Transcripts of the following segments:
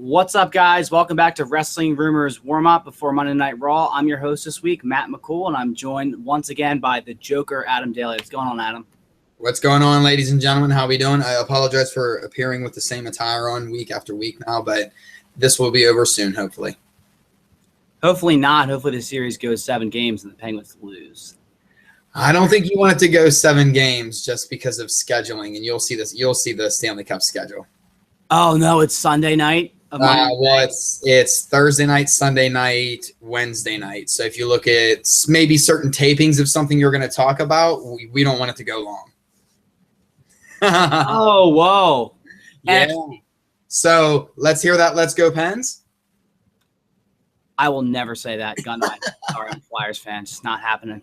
What's up, guys? Welcome back to Wrestling Rumors Warm-Up before Monday Night Raw. I'm your host this week, Matt McCool, and I'm joined once again by the Joker, Adam Daley. What's going on, Adam? What's going on, ladies and gentlemen? How are we doing? I apologize for appearing with the same attire on week after week now, but this will be over soon, hopefully. Hopefully not. Hopefully the series goes 7 games and the Penguins lose. I don't think you want it to go 7 games just because of scheduling, and you'll see this. You'll see the Stanley Cup schedule. Oh, no, it's Sunday night? Well, it's Thursday night, Sunday night, Wednesday night. So if you look at maybe certain tapings of something you're going to talk about, we don't want it to go long. Oh, whoa. Yeah. So let's hear that. Let's go, Pens. I will never say that. Gun line. Sorry, I'm Flyers fan. It's not happening.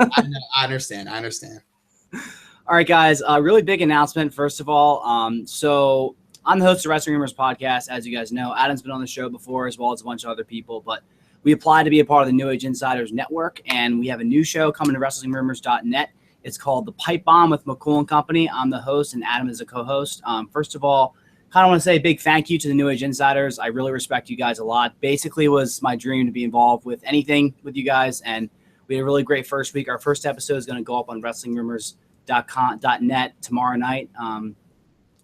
I understand. All right, guys. Really big announcement, first of all. So I'm the host of Wrestling Rumors Podcast. As you guys know, Adam's been on the show before, as well as a bunch of other people. But we applied to be a part of the New Age Insiders Network, and we have a new show coming to WrestlingRumors.net. It's called The Pipe Bomb with McCool and Company. I'm the host, and Adam is a co-host. First of all, kind of want to say a big thank you to the New Age Insiders. I really respect you guys a lot. Basically, it was my dream to be involved with anything with you guys, and we had a really great first week. Our first episode is going to go up on WrestlingRumors.net tomorrow night.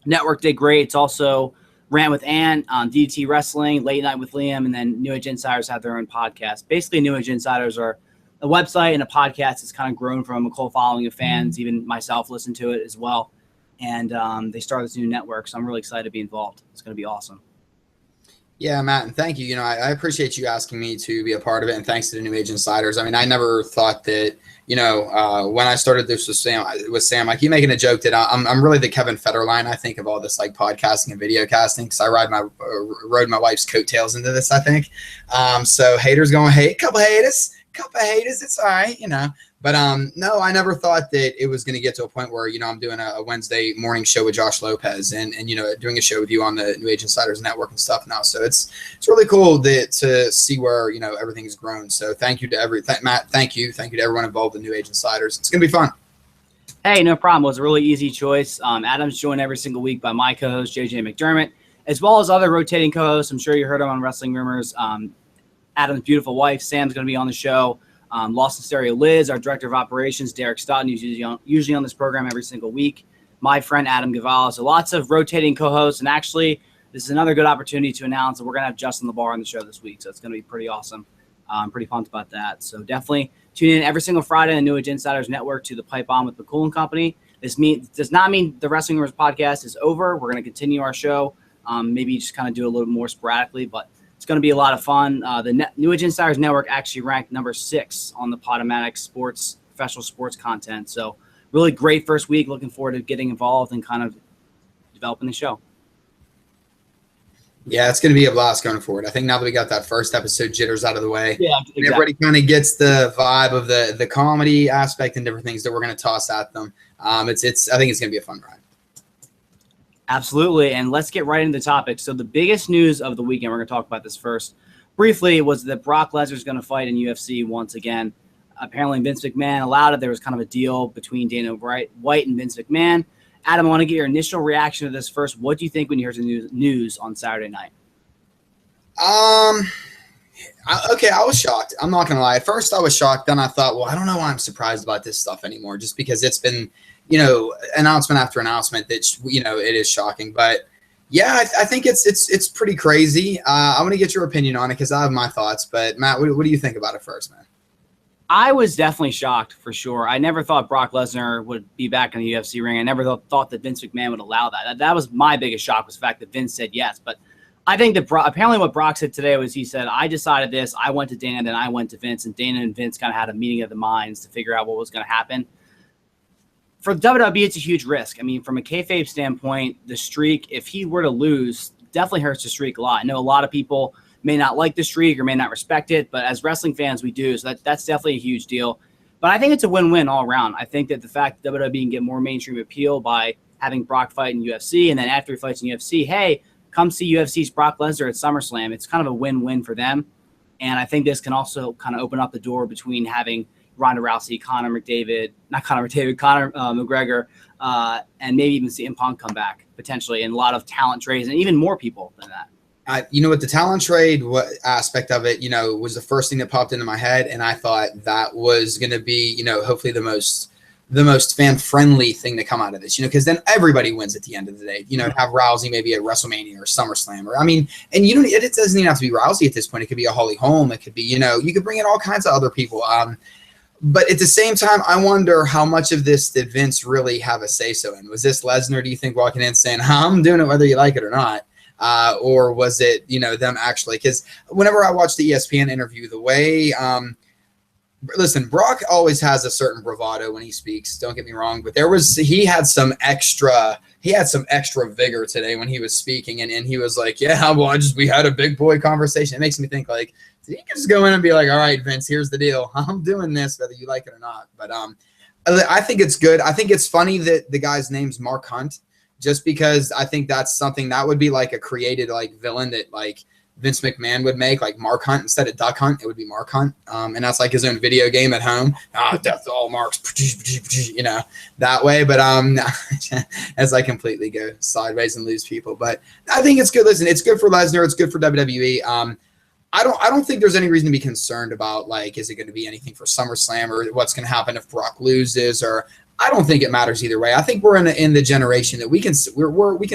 Network did great. It's also Rant with Ann on DDT Wrestling, Late Night with Liam, and then New Age Insiders have their own podcast. Basically, New Age Insiders are a website and a podcast that's kind of grown from a cult following of fans. Even myself listen to it as well. And they started this new network, so I'm really excited to be involved. It's going to be awesome. Yeah, Matt, and thank you. I appreciate you asking me to be a part of it, and thanks to the New Age Insiders. I mean, I never thought that, when I started this with Sam, I keep making a joke that I'm really the Kevin Federline, I think, of all this like podcasting and video casting, because I rode my wife's coattails into this, I think. So haters gonna hate, couple haters, it's all right, But no, I never thought that it was going to get to a point where, I'm doing a Wednesday morning show with Josh Lopez and doing a show with you on the New Age Insiders Network and stuff now. So it's really cool to see where, everything's grown. So thank you to Matt. Thank you. Thank you to everyone involved in New Age Insiders. It's going to be fun. Hey, no problem. It was a really easy choice. Adam's joined every single week by my co-host, JJ McDermott, as well as other rotating co-hosts. I'm sure you heard him on Wrestling Rumors. Adam's beautiful wife, Sam's going to be on the show. Lost in Stereo Liz, our director of operations, Derek Stoughton, who's usually on this program every single week. My friend, Adam Gavala. So lots of rotating co-hosts. And actually, this is another good opportunity to announce that we're going to have Justin LeBar on the show this week. So it's going to be pretty awesome. I'm pretty pumped about that. So definitely tune in every single Friday on the New Age Insiders Network to the Pipe Bomb with McCool and Company. This does not mean the Wrestling Rumors podcast is over. We're going to continue our show. Maybe just kind of do a little more sporadically, but it's going to be a lot of fun. The New Age Insiders Network actually ranked number 6 on the Podomatic Sports professional sports content. So really great first week. Looking forward to getting involved and kind of developing the show. Yeah, it's going to be a blast going forward. I think now that we got that first episode jitters out of the way, yeah, exactly. Everybody kind of gets the vibe of the comedy aspect and different things that we're going to toss at them. I think it's going to be a fun ride. Absolutely, and let's get right into the topic. So the biggest news of the weekend, we're going to talk about this first briefly, was that Brock Lesnar is going to fight in UFC once again. Apparently Vince McMahon allowed it. There was kind of a deal between Dana White and Vince McMahon. Adam, I want to get your initial reaction to this first. What do you think when you heard the news on Saturday night? Okay, I was shocked. I'm not going to lie. At first I was shocked. Then I thought, well, I don't know why I'm surprised about this stuff anymore, just because it's been – announcement after announcement that, it is shocking. But, yeah, I think it's pretty crazy. I want to get your opinion on it because I have my thoughts. But, Matt, what do you think about it first, man? I was definitely shocked for sure. I never thought Brock Lesnar would be back in the UFC ring. I never thought that Vince McMahon would allow that. That was my biggest shock, was the fact that Vince said yes. But I think that apparently what Brock said today was he said, I decided this. I went to Dana, then I went to Vince. And Dana and Vince kind of had a meeting of the minds to figure out what was going to happen. For WWE, it's a huge risk. I mean, from a kayfabe standpoint, the streak, if he were to lose, definitely hurts the streak a lot. I know a lot of people may not like the streak or may not respect it, but as wrestling fans, we do. So that's definitely a huge deal. But I think it's a win-win all around. I think that the fact that WWE can get more mainstream appeal by having Brock fight in UFC, and then after he fights in UFC, hey, come see UFC's Brock Lesnar at SummerSlam. It's kind of a win-win for them. And I think this can also kind of open up the door between having Ronda Rousey, Conor McGregor, and maybe even CM Punk come back potentially, and a lot of talent trades and even more people than that. You know what, the talent trade aspect of it, was the first thing that popped into my head, and I thought that was going to be, hopefully the most fan friendly thing to come out of this, because then everybody wins at the end of the day. Have Rousey maybe at WrestleMania or SummerSlam, or and it doesn't even have to be Rousey at this point. It could be a Holly Holm. It could be, you could bring in all kinds of other people. But at the same time, I wonder how much of this did Vince really have a say so in. Was this Lesnar, do you think, walking in saying, I'm doing it whether you like it or not? Or was it, them actually? Because whenever I watch the ESPN interview, the way, listen, Brock always has a certain bravado when he speaks. Don't get me wrong, but he had some extra vigor today when he was speaking, and he was like, yeah, well, we had a big boy conversation. It makes me think, like, you can just go in and be like, all right, Vince, here's the deal. I'm doing this whether you like it or not. But I think it's good. I think it's funny that the guy's name's Mark Hunt. Just because I think that's something that would be like a created like villain that like Vince McMahon would make, like Mark Hunt instead of Duck Hunt, it would be Mark Hunt. And that's like his own video game at home. Death to all marks, that way. But as I completely go sideways and lose people. But I think it's good. Listen, it's good for Lesnar. It's good for WWE. I don't think there's any reason to be concerned about, like, is it going to be anything for SummerSlam or what's going to happen if Brock loses, or I don't think it matters either way. I think we're in the generation that we can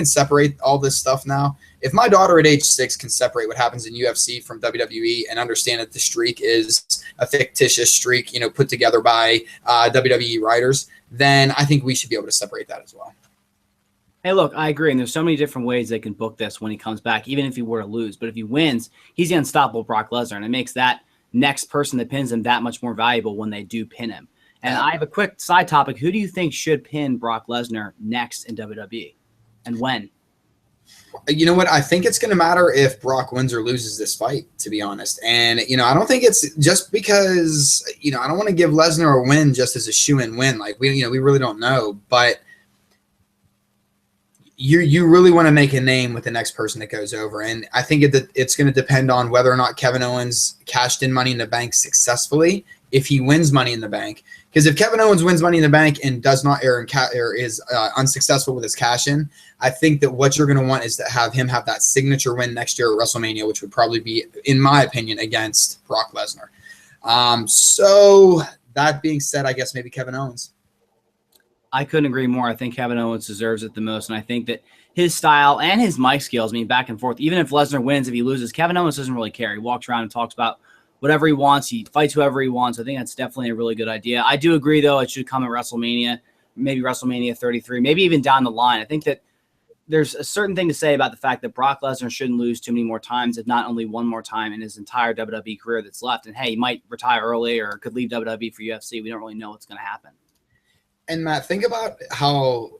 separate all this stuff now. If my daughter at age 6 can separate what happens in UFC from WWE and understand that the streak is a fictitious streak, put together by WWE writers, then I think we should be able to separate that as well. Hey, look, I agree. And there's so many different ways they can book this when he comes back, even if he were to lose. But if he wins, he's the unstoppable Brock Lesnar. And it makes that next person that pins him that much more valuable when they do pin him. And I have a quick side topic. Who do you think should pin Brock Lesnar next in WWE, and when? You know what? I think it's going to matter if Brock wins or loses this fight, to be honest. And, I don't think it's just because, I don't want to give Lesnar a win just as a shoe-in win. Like, we really don't know. But you really want to make a name with the next person that goes over. And I think it's going to depend on whether or not Kevin Owens cashed in Money in the Bank successfully, if he wins Money in the Bank. Because if Kevin Owens wins Money in the Bank and does not or is unsuccessful with his cash in, I think that what you're going to want is to have him have that signature win next year at WrestleMania, which would probably be, in my opinion, against Brock Lesnar. So that being said, I guess maybe Kevin Owens. I couldn't agree more. I think Kevin Owens deserves it the most, and I think that his style and his mic skills, back and forth, even if Lesnar wins, if he loses, Kevin Owens doesn't really care. He walks around and talks about whatever he wants. He fights whoever he wants. I think that's definitely a really good idea. I do agree, though, it should come at WrestleMania, maybe WrestleMania 33, maybe even down the line. I think that there's a certain thing to say about the fact that Brock Lesnar shouldn't lose too many more times, if not only one more time in his entire WWE career that's left. And, hey, he might retire early or could leave WWE for UFC. We don't really know what's going to happen. And, Matt, think about how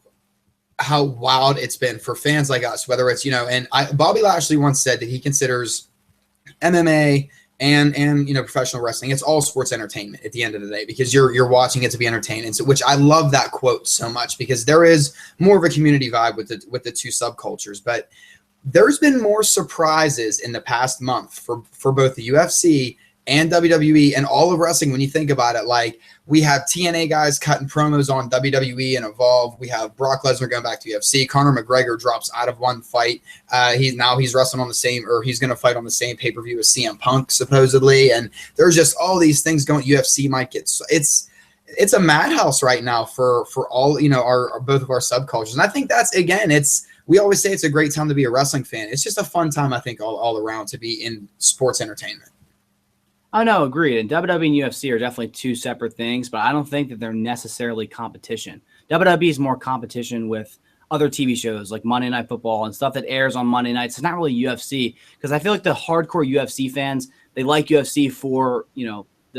wild it's been for fans like us, whether it's, Bobby Lashley once said that he considers MMA and professional wrestling, it's all sports entertainment at the end of the day, because you're watching it to be entertained. And so, which I love that quote so much, because there is more of a community vibe with the two subcultures. But there's been more surprises in the past month for both the UFC and WWE and all of wrestling. When you think about it, like, we have TNA guys cutting promos on WWE and Evolve. We have Brock Lesnar going back to UFC. Conor McGregor drops out of one fight. He's wrestling on the same, or he's going to fight on the same pay-per-view as CM Punk, supposedly. And there's just all these things going. UFC might get, it's a madhouse right now for all, both of our subcultures. And I think that's, again, we always say it's a great time to be a wrestling fan. It's just a fun time, I think, all around to be in sports entertainment. Oh, no, agreed. And WWE and UFC are definitely two separate things, but I don't think that they're necessarily competition. WWE is more competition with other TV shows like Monday Night Football and stuff that airs on Monday nights. It's not really UFC, because I feel like the hardcore UFC fans, they like UFC for,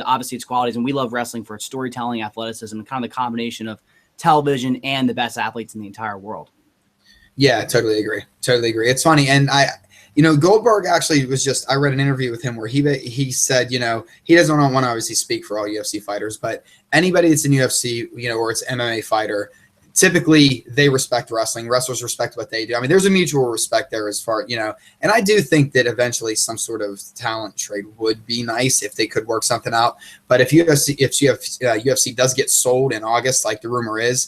obviously its qualities, and we love wrestling for its storytelling, athleticism, and kind of the combination of television and the best athletes in the entire world. Yeah, totally agree. It's funny. And Goldberg actually I read an interview with him where he said, he doesn't want to obviously speak for all UFC fighters, but anybody that's in UFC, or it's MMA fighter, typically they respect wrestling. Wrestlers respect what they do. I mean, there's a mutual respect there as far, and I do think that eventually some sort of talent trade would be nice if they could work something out. But if UFC does get sold in August, like the rumor is,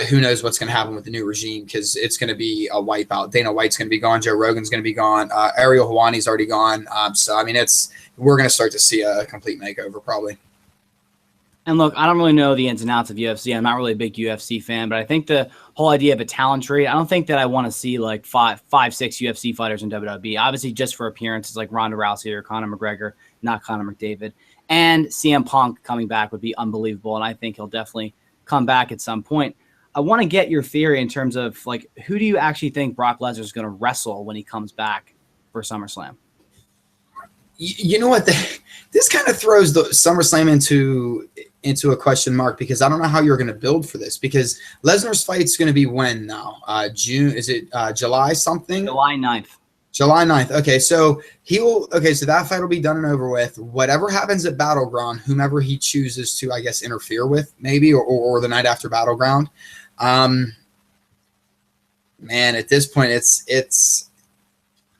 Who knows what's going to happen with the new regime, because it's going to be a wipeout. Dana White's going to be gone. Joe Rogan's going to be gone. Ariel Helwani's already gone. So, I mean, we're going to start to see a complete makeover probably. And look, I don't really know the ins and outs of UFC. I'm not really a big UFC fan, but I think the whole idea of a talent tree, I don't think that I want to see like five, 6 UFC fighters in WWE. Obviously, just for appearances like Ronda Rousey or Conor McGregor, not Conor McDavid. And CM Punk coming back would be unbelievable, and I think he'll definitely come back at some point. I want to get your theory in terms of like, who do you actually think Brock Lesnar is going to wrestle when he comes back for SummerSlam? You know what? This kind of throws the SummerSlam into a question mark, because I don't know how you're going to build for this, because Lesnar's fight's going to be when now? June? Is it July something? July 9th. July 9th. Okay, so so that fight will be done and over with. Whatever happens at Battleground, whomever he chooses to, I guess, interfere with, maybe, or the night after Battleground. Man, at this point, it's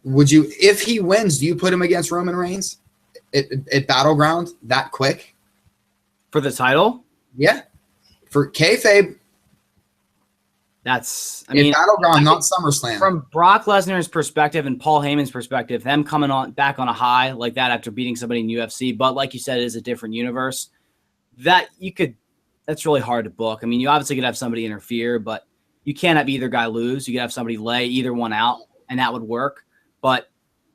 would you, if he wins, do you put him against Roman Reigns at Battleground that quick? For the title? Yeah. For kayfabe. That's, I mean, mean, Battleground, not SummerSlam. From Brock Lesnar's perspective and Paul Heyman's perspective, them coming back on a high like that after beating somebody in UFC, but like you said, it is a different universe. That's really hard to book. I mean, you obviously could have somebody interfere, but you can't have either guy lose. You could have somebody lay either one out, and that would work. But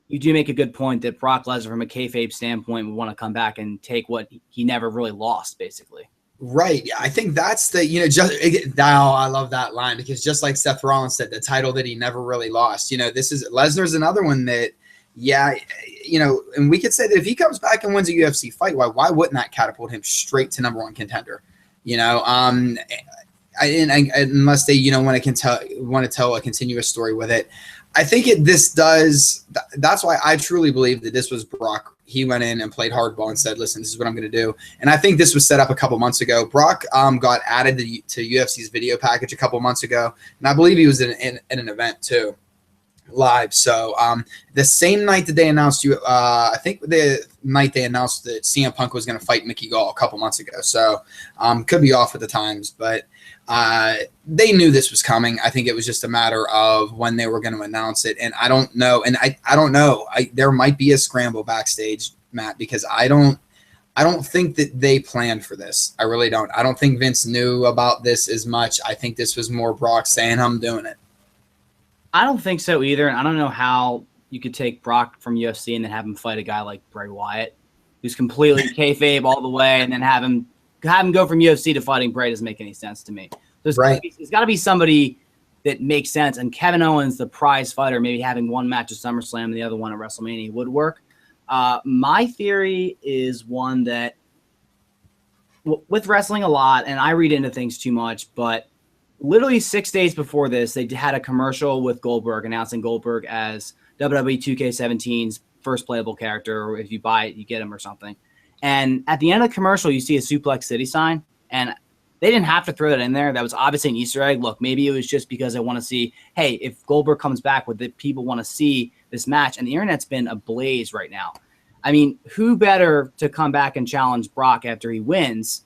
you do make a good point that Brock Lesnar, from a kayfabe standpoint, would want to come back and take what he never really lost, basically. Right. Yeah, I think that's I love that line, because just like Seth Rollins said, the title that he never really lost. Lesnar's another one that, and we could say that if he comes back and wins a UFC fight, why wouldn't that catapult him straight to number one contender? Unless they, want to tell a continuous story with it. I think that's why I truly believe that this was Brock. He went in and played hardball and said, listen, this is what I'm going to do. And I think this was set up a couple months ago. Brock got added to UFC's video package a couple months ago. And I believe he was in an event too, live. So the same night that they announced I think the night they announced that CM Punk was going to fight Mickey Gall a couple months ago. So could be off with the times, but they knew this was coming. I think it was just a matter of when they were going to announce it. And I don't know. And I don't know. There might be a scramble backstage, Matt, because I don't think that they planned for this. I really don't. I don't think Vince knew about this as much. I think this was more Brock saying, I'm doing it. I don't think so either. And I don't know how you could take Brock from UFC and then have him fight a guy like Bray Wyatt, who's completely kayfabe all the way, and then have him go from UFC to fighting Bray. Doesn't make any sense to me. There's got to be somebody that makes sense. And Kevin Owens, the prize fighter, maybe having one match at SummerSlam and the other one at WrestleMania would work. My theory is one that, with wrestling a lot, and I read into things too much, but literally 6 days before this, they had a commercial with Goldberg announcing Goldberg as WWE 2K17's first playable character, or if you buy it, you get him or something. And at the end of the commercial, you see a Suplex City sign, and they didn't have to throw that in there. That was obviously an Easter egg. Look, maybe it was just because they want to see, hey, if Goldberg comes back, would the people want to see this match? And the internet's been ablaze right now. I mean, who better to come back and challenge Brock after he wins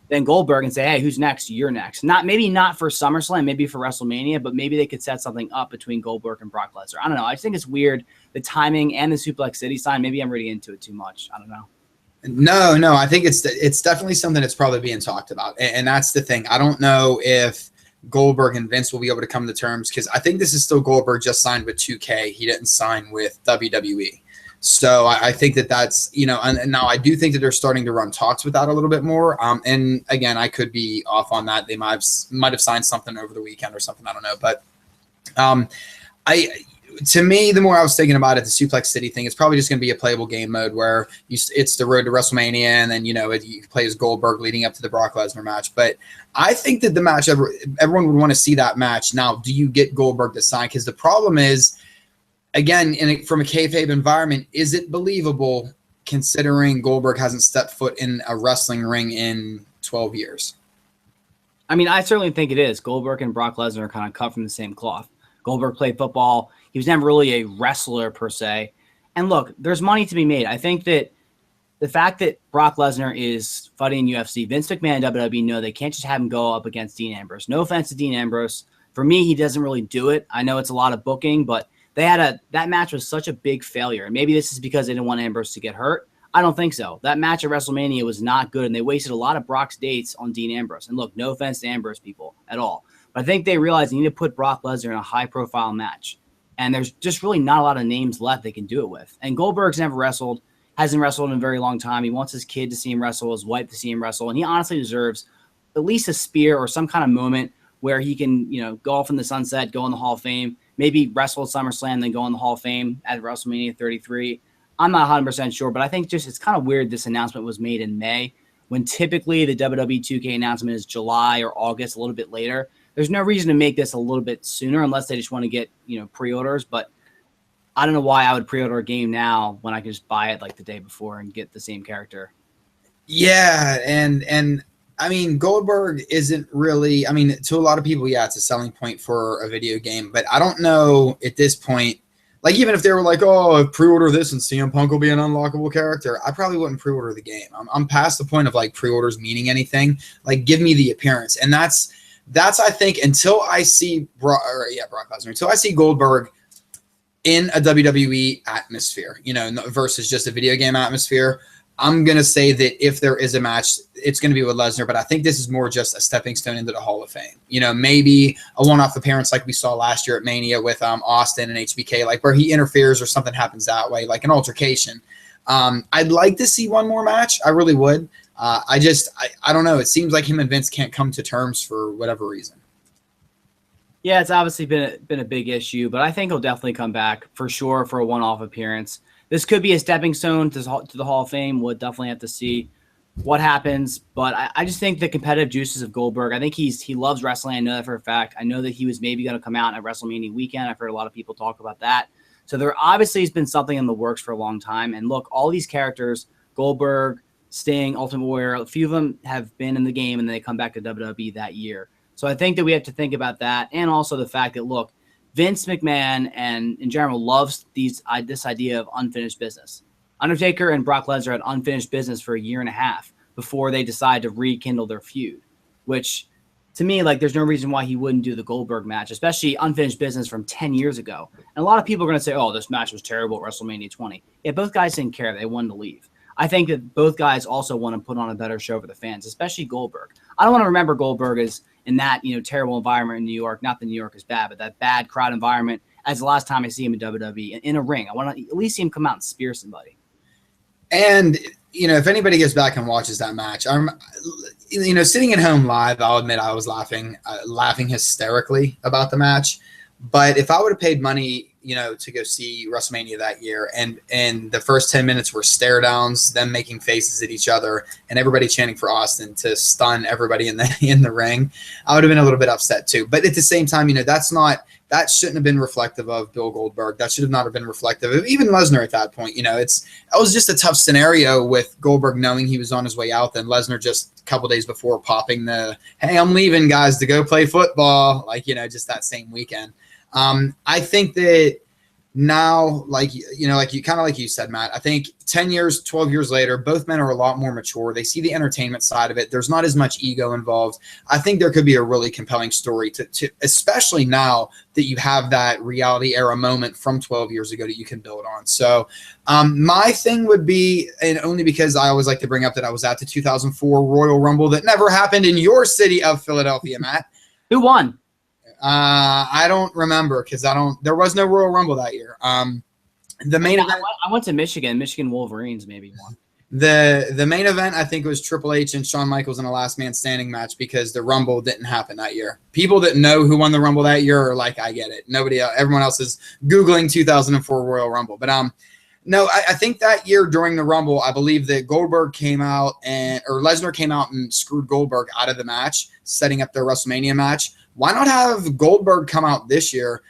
than Goldberg and say, hey, who's next? You're next. Maybe not for SummerSlam, maybe for WrestleMania, but maybe they could set something up between Goldberg and Brock Lesnar. I don't know. I just think it's weird, the timing and the Suplex City sign. Maybe I'm reading into it too much. I don't know. No, I think it's definitely something that's probably being talked about. And that's the thing. I don't know if Goldberg and Vince will be able to come to terms, because I think this is still Goldberg just signed with 2K. He didn't sign with WWE. So I think that's, and now I do think that they're starting to run talks with that a little bit more. And again, I could be off on that. They might have signed something over the weekend or something. I don't know. But to me, the more I was thinking about it, the Suplex City thing, it's probably just going to be a playable game mode where it's the road to WrestleMania, and then, you play as Goldberg leading up to the Brock Lesnar match. But I think that the match, everyone would want to see that match. Now, do you get Goldberg to sign? Because the problem is, again, from a kayfabe environment, is it believable considering Goldberg hasn't stepped foot in a wrestling ring in 12 years? I mean, I certainly think it is. Goldberg and Brock Lesnar are kind of cut from the same cloth. Goldberg played football. He was never really a wrestler per se. And look, there's money to be made. I think that the fact that Brock Lesnar is fighting in UFC, Vince McMahon and WWE know they can't just have him go up against Dean Ambrose. No offense to Dean Ambrose. For me, he doesn't really do it. I know it's a lot of booking, but that match was such a big failure. And maybe this is because they didn't want Ambrose to get hurt. I don't think so. That match at WrestleMania was not good, and they wasted a lot of Brock's dates on Dean Ambrose. And look, no offense to Ambrose people at all, but I think they realized they need to put Brock Lesnar in a high-profile match. And there's just really not a lot of names left they can do it with. And Goldberg's never wrestled, hasn't wrestled in a very long time. He wants his kid to see him wrestle, his wife to see him wrestle, and he honestly deserves at least a spear or some kind of moment where he can, go off in the sunset, go in the Hall of Fame, maybe wrestle at SummerSlam, then go in the Hall of Fame at WrestleMania 33. I'm not 100% sure, but I think just it's kind of weird this announcement was made in May when typically the WWE 2K announcement is July or August, a little bit later. There's no reason to make this a little bit sooner unless they just want to get, pre-orders. But I don't know why I would pre-order a game now when I can just buy it like the day before and get the same character. Yeah, and I mean, Goldberg isn't really, to a lot of people, yeah, it's a selling point for a video game. But I don't know at this point, like even if they were like, oh, pre-order this and CM Punk will be an unlockable character, I probably wouldn't pre-order the game. I'm past the point of like pre-orders meaning anything. Like give me the appearance. And that's I think until I see Brock Lesnar, until I see Goldberg in a WWE atmosphere, versus just a video game atmosphere, I'm going to say that if there is a match, it's going to be with Lesnar, but I think this is more just a stepping stone into the Hall of Fame. Maybe a one-off appearance like we saw last year at Mania with Austin and HBK, like where he interferes or something happens that way, like an altercation. I'd like to see one more match. I really would. I don't know. It seems like him and Vince can't come to terms for whatever reason. Yeah, it's obviously been a big issue, but I think he'll definitely come back for sure for a one-off appearance. This could be a stepping stone to the Hall of Fame. We'll definitely have to see what happens. But I just think the competitive juices of Goldberg, I think he loves wrestling. I know that for a fact. I know that he was maybe going to come out at WrestleMania weekend. I've heard a lot of people talk about that. So there obviously has been something in the works for a long time. And look, all these characters, Goldberg, Sting, Ultimate Warrior, a few of them have been in the game and they come back to WWE that year. So I think that we have to think about that. And also the fact that, look, Vince McMahon and in general loves this idea of unfinished business. Undertaker and Brock Lesnar had unfinished business for a year and a half before they decide to rekindle their feud, which to me, like, there's no reason why he wouldn't do the Goldberg match, especially unfinished business from 10 years ago. And a lot of people are going to say, oh, this match was terrible at WrestleMania 20. Yeah, both guys didn't care. They wanted to leave. I think that both guys also want to put on a better show for the fans, especially Goldberg. I don't want to remember Goldberg as in that, terrible environment in New York. Not that New York is bad, but that bad crowd environment as the last time I see him in WWE in a ring. I want to at least see him come out and spear somebody. And, if anybody goes back and watches that match, I'm, sitting at home live, I'll admit I was laughing hysterically about the match. But if I would have paid money, to go see WrestleMania that year, and the first 10 minutes were stare downs, them making faces at each other, and everybody chanting for Austin to stun everybody in the ring, I would have been a little bit upset too. But at the same time, that shouldn't have been reflective of Bill Goldberg. That should have not have been reflective of even Lesnar at that point. It was just a tough scenario with Goldberg knowing he was on his way out, then Lesnar just a couple days before popping the, hey, I'm leaving, guys, to go play football, just that same weekend. I think that now, like you said, Matt, I think 10 years, 12 years later, both men are a lot more mature. They see the entertainment side of it. There's not as much ego involved. I think there could be a really compelling story to especially now that you have that reality era moment from 12 years ago that you can build on. So my thing would be, and only because I always like to bring up that I was at the 2004 Royal Rumble that never happened in your city of Philadelphia, Matt. Who won? I don't remember because there was no Royal Rumble that year. The main event, I went to Michigan Wolverines maybe won. The main event, I think it was Triple H and Shawn Michaels in a last man standing match because the Rumble didn't happen that year. People that know who won the Rumble that year are like, I get it. Nobody else, everyone else is Googling 2004 Royal Rumble. But no, I think that year during the Rumble, I believe that Goldberg came out or Lesnar came out and screwed Goldberg out of the match, setting up their WrestleMania match. Why not have Goldberg come out this year,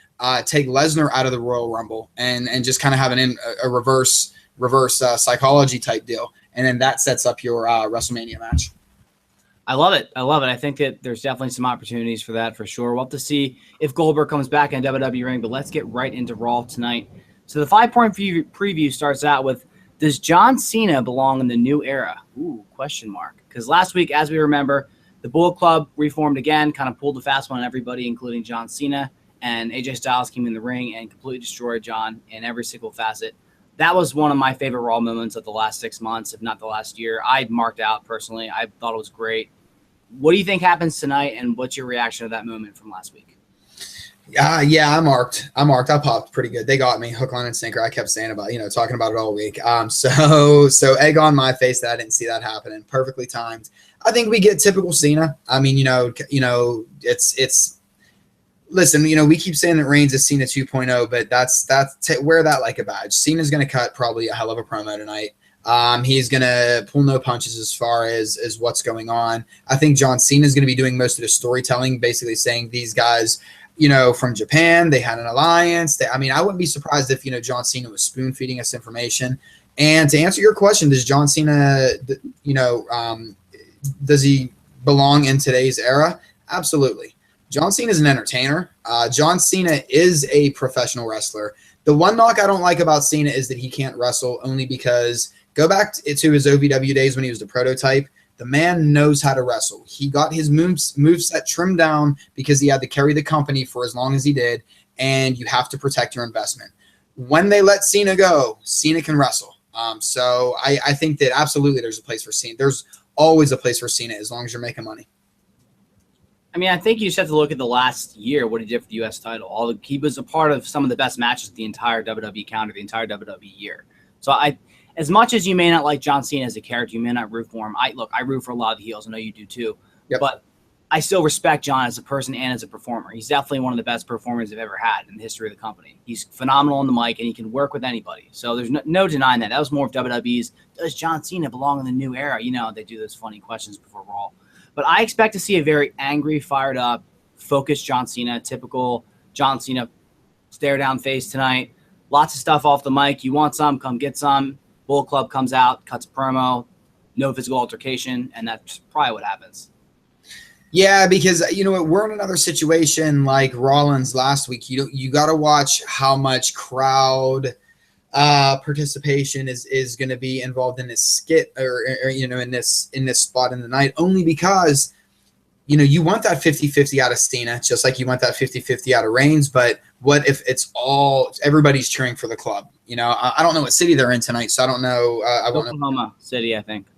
take Lesnar out of the Royal Rumble, and just kind of have a reverse psychology type deal, and then that sets up your WrestleMania match. I love it. I think that there's definitely some opportunities for that for sure. We'll have to see if Goldberg comes back in WWE ring, but let's get right into Raw tonight. So the 5-point preview starts out with Does John Cena belong in the new era? Ooh, question mark. Because last week, as we remember, the Bullet Club reformed again, kind of pulled the fast one on everybody, including John Cena. And AJ Styles came in the ring and completely destroyed John in every single facet. That was one of my favorite Raw moments of the last 6 months, if not the last year. I marked out personally. I thought it was great. What do you think happens tonight, and what's your reaction to that moment from last week? Yeah, I marked. I popped pretty good. They got me hook, line, and sinker. I kept saying about, talking about it all week. So egg on my face that I didn't see that happening. Perfectly timed. I think we get typical Cena. I mean, it's listen, we keep saying that Reigns is Cena 2.0, but that's wear that like a badge. Cena's going to cut probably a hell of a promo tonight. He's going to pull no punches as far as what's going on. I think John Cena is going to be doing most of the storytelling, basically saying these guys, from Japan, they had an alliance. I wouldn't be surprised if, John Cena was spoon feeding us information. And to answer your question, does John Cena, does he belong in today's era? Absolutely. John Cena is an entertainer. John Cena is a professional wrestler. The one knock I don't like about Cena is that he can't wrestle, only because go back to his OVW days when he was the prototype. The man knows how to wrestle. He got his moveset trimmed down because he had to carry the company for as long as he did, and you have to protect your investment. When they let Cena go, Cena can wrestle. So I think that absolutely there's a place for Cena. There's always a place for Cena as long as you're making money. I think you just have to look at the last year, what he did for the U.S. title. He was a part of some of the best matches the entire WWE calendar, the entire WWE year. So as much as you may not like John Cena as a character, you may not root for him. I root for a lot of the heels. I know you do too. Yep. But I still respect John as a person and as a performer. He's definitely one of the best performers I've ever had in the history of the company. He's phenomenal on the mic, and he can work with anybody. So there's no denying that. That was more of WWE's, does John Cena belong in the new era? They do those funny questions before Raw. But I expect to see a very angry, fired up, focused John Cena, typical John Cena stare down face tonight. Lots of stuff off the mic. You want some, come get some. Bullet Club comes out, cuts a promo, no physical altercation, and that's probably what happens. Yeah, because we're in another situation like Rollins last week. You got to watch how much crowd participation is going to be involved in this skit or in this spot in the night, only because you want that 50-50 out of Cena, just like you want that 50-50 out of Reigns. But what if it's everybody's cheering for the club? I don't know what city they're in tonight, so I don't know. Oklahoma City, I think.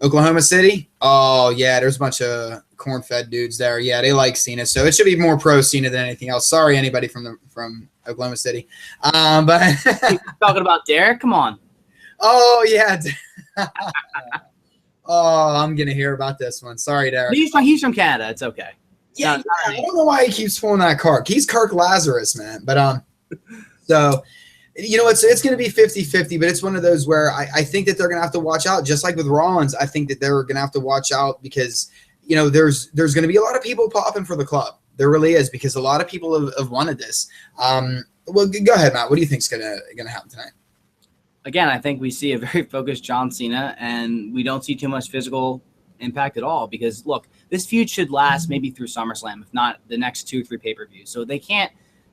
Oklahoma City? Oh, yeah, there's a bunch of corn-fed dudes there. Yeah, they like Cena, so it should be more pro Cena than anything else. Sorry, anybody from Oklahoma City. But talking about Derek? Come on. Oh, yeah. Oh, I'm going to hear about this one. Sorry, Derek. He's from Canada. It's okay. Yeah, I don't know why he keeps pulling that Kirk. He's Kirk Lazarus, man. But so it's going to be 50-50, but it's one of those where I think that they're going to have to watch out. Just like with Rollins, I think that they're going to have to watch out because, there's going to be a lot of people popping for the club. There really is, because a lot of people have wanted this. Well, go ahead, Matt. What do you think is going to happen tonight? Again, I think we see a very focused John Cena, and we don't see too much physical impact at all because, look, this feud should last maybe through SummerSlam, if not the next 2-3 pay-per-views. So they can't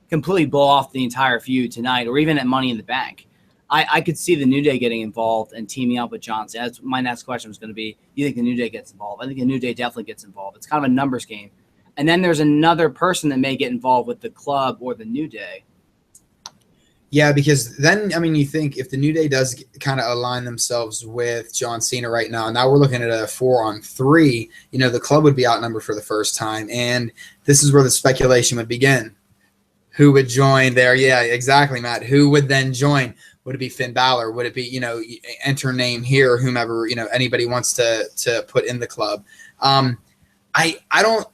completely blow off the entire feud tonight or even at Money in the Bank. I could see the New Day getting involved and teaming up with John Cena. That's my next question was going to be, do you think the New Day gets involved? I think the New Day definitely gets involved. It's kind of a numbers game. And then there's another person that may get involved with the club or the New Day. Yeah, because then, you think if the New Day does kind of align themselves with John Cena right now we're looking at a 4-on-3, the club would be outnumbered for the first time. And this is where the speculation would begin. Who would join there? Yeah, exactly, Matt. Who would then join? Would it be Finn Balor? Would it be, enter name here, whomever, anybody wants to put in the club? I don't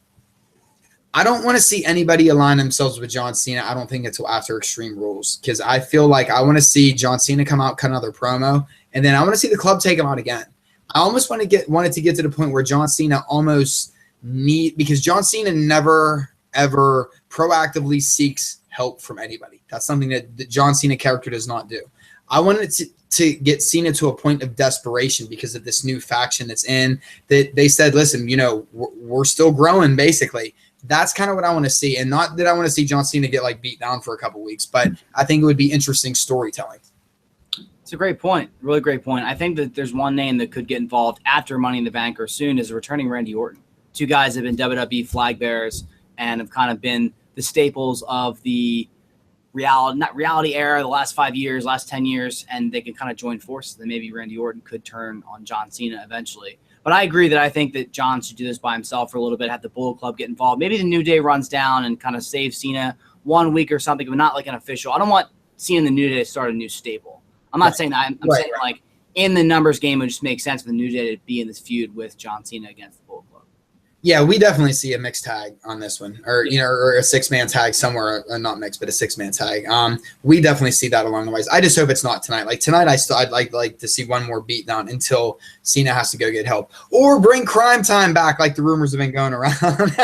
want to see anybody align themselves with John Cena. I don't think until after Extreme Rules, because I feel like I want to see John Cena come out, cut another promo, and then I want to see the club take him out again. I almost wanted to get to the point where John Cena because John Cena never ever proactively seeks help from anybody. That's something that the John Cena character does not do. I wanted to get Cena to a point of desperation because of this new faction that's in, that they said, listen, we're still growing, basically. That's kind of what I want to see. And not that I want to see John Cena get beat down for a couple weeks, but I think it would be interesting storytelling. It's a great point. Really great point. I think that there's one name that could get involved after Money in the Bank or soon is returning Randy Orton. Two guys have been WWE flag bearers and have kind of been the staples of the reality era, the last 5 years, last 10 years, and they can kind of join forces. Then maybe Randy Orton could turn on John Cena eventually. But I agree that I think that John should do this by himself for a little bit, have the Bullet Club get involved. Maybe the New Day runs down and kind of saves Cena 1 week or something, but not like an official. I don't want Cena and the New Day to start a new staple. I'm not saying that. I'm saying like in the numbers game, it would just make sense for the New Day to be in this feud with John Cena against the Bullet Club. Yeah, we definitely see a mixed tag on this one, or or a 6-man tag somewhere, not mixed, but a 6-man tag. We definitely see that along the ways. I just hope it's not tonight. Like tonight, I'd like to see one more beatdown until Cena has to go get help, or bring Crime Time back, like the rumors have been going around.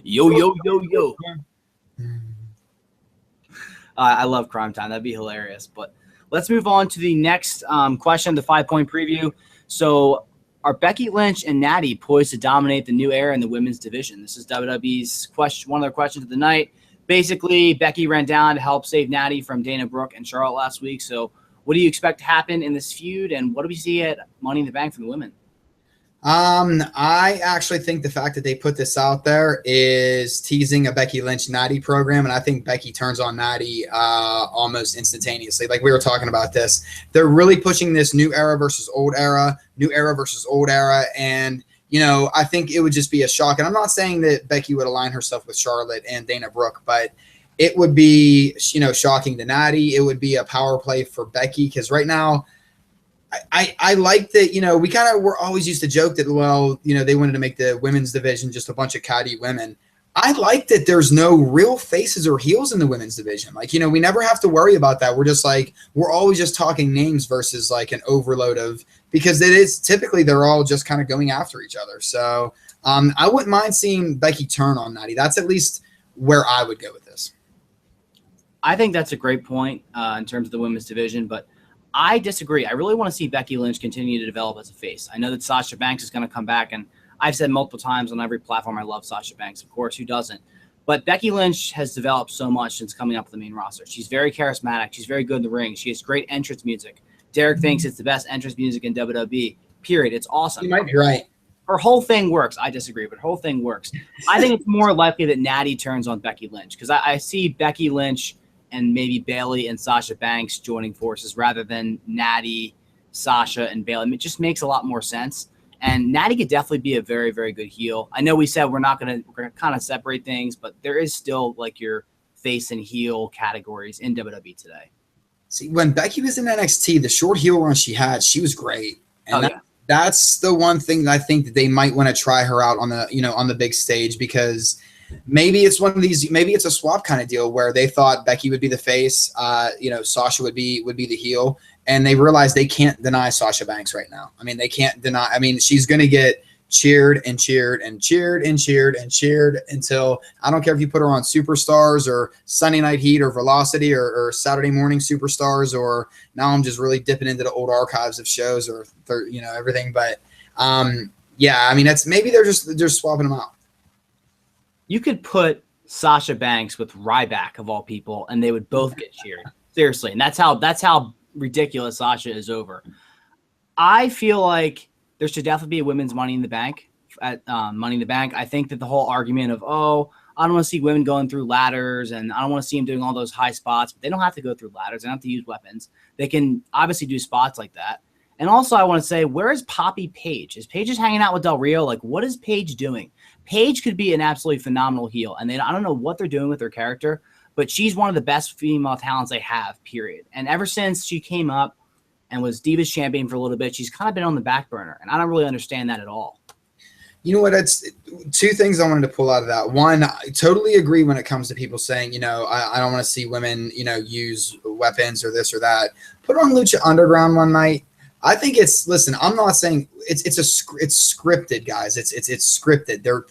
Yo. I love Crime Time. That'd be hilarious. But let's move on to the next question, the 5-point preview. So are Becky Lynch and Natty poised to dominate the new era in the women's division? This is WWE's question, one of their questions of the night. Basically, Becky ran down to help save Natty from Dana Brooke and Charlotte last week. So what do you expect to happen in this feud, and what do we see at Money in the Bank for the women? I actually think the fact that they put this out there is teasing a Becky Lynch Natty program, and I think Becky turns on Natty almost instantaneously. Like we were talking about this, they're really pushing this new era versus old era, and I think it would just be a shock. And I'm not saying that Becky would align herself with Charlotte and Dana Brooke, but it would be shocking to Natty. It would be a power play for Becky because right now. I like that, we kind of were always used to joke that, they wanted to make the women's division just a bunch of catty women. I like that there's no real faces or heels in the women's division. Like, we never have to worry about that. We're just like, we're always just talking names versus like an overload of, because it is typically they're all just kind of going after each other. So I wouldn't mind seeing Becky turn on Natty. That's at least where I would go with this. I think that's a great point in terms of the women's division, but I disagree. I really want to see Becky Lynch continue to develop as a face. I know that Sasha Banks is going to come back, and I've said multiple times on every platform I love Sasha Banks. Of course, who doesn't? But Becky Lynch has developed so much since coming up with the main roster. She's very charismatic. She's very good in the ring. She has great entrance music. Derek thinks it's the best entrance music in WWE, period. It's awesome. You might be right. Her whole thing works. I disagree, but her whole thing works. I think it's more likely that Natty turns on Becky Lynch because I see Becky Lynch and maybe Bayley and Sasha Banks joining forces rather than Natty, Sasha, and Bayley. I mean, it just makes a lot more sense. And Natty could definitely be a very, very good heel. I know we said we're going to kind of separate things, but there is still like your face and heel categories in WWE today. See, when Becky was in NXT, the short heel run she had, she was great. And that's the one thing that I think that they might want to try her out on the big stage because maybe it's one of these. Maybe it's a swap kind of deal where they thought Becky would be the face, Sasha would be the heel, and they realized they can't deny Sasha Banks right now. I mean, they can't deny. I mean, she's going to get cheered and cheered and cheered and cheered and cheered until I don't care if you put her on Superstars or Sunday Night Heat or Velocity or Saturday Morning Superstars or now I'm just really dipping into the old archives of shows or everything. But I mean, that's maybe they're just swapping them out. You could put Sasha Banks with Ryback of all people, and they would both get cheered. Seriously, and that's how ridiculous Sasha is over. I feel like there should definitely be a women's Money in the Bank at Money in the Bank. I think that the whole argument of I don't want to see women going through ladders, and I don't want to see them doing all those high spots. But they don't have to go through ladders. They don't have to use weapons. They can obviously do spots like that. And also, I want to say, where is Poppy Page? Is Paige just hanging out with Del Rio? Like, what is Paige doing? Paige could be an absolutely phenomenal heel, and I don't know what they're doing with her character, but she's one of the best female talents they have, period. And ever since she came up and was Divas champion for a little bit, she's kind of been on the back burner, and I don't really understand that at all. You know what? It's two things I wanted to pull out of that. One, I totally agree when it comes to people saying, I don't want to see women, use weapons or this or that. Put on Lucha Underground one night. I think listen, I'm not saying it's scripted, guys. It's scripted. They're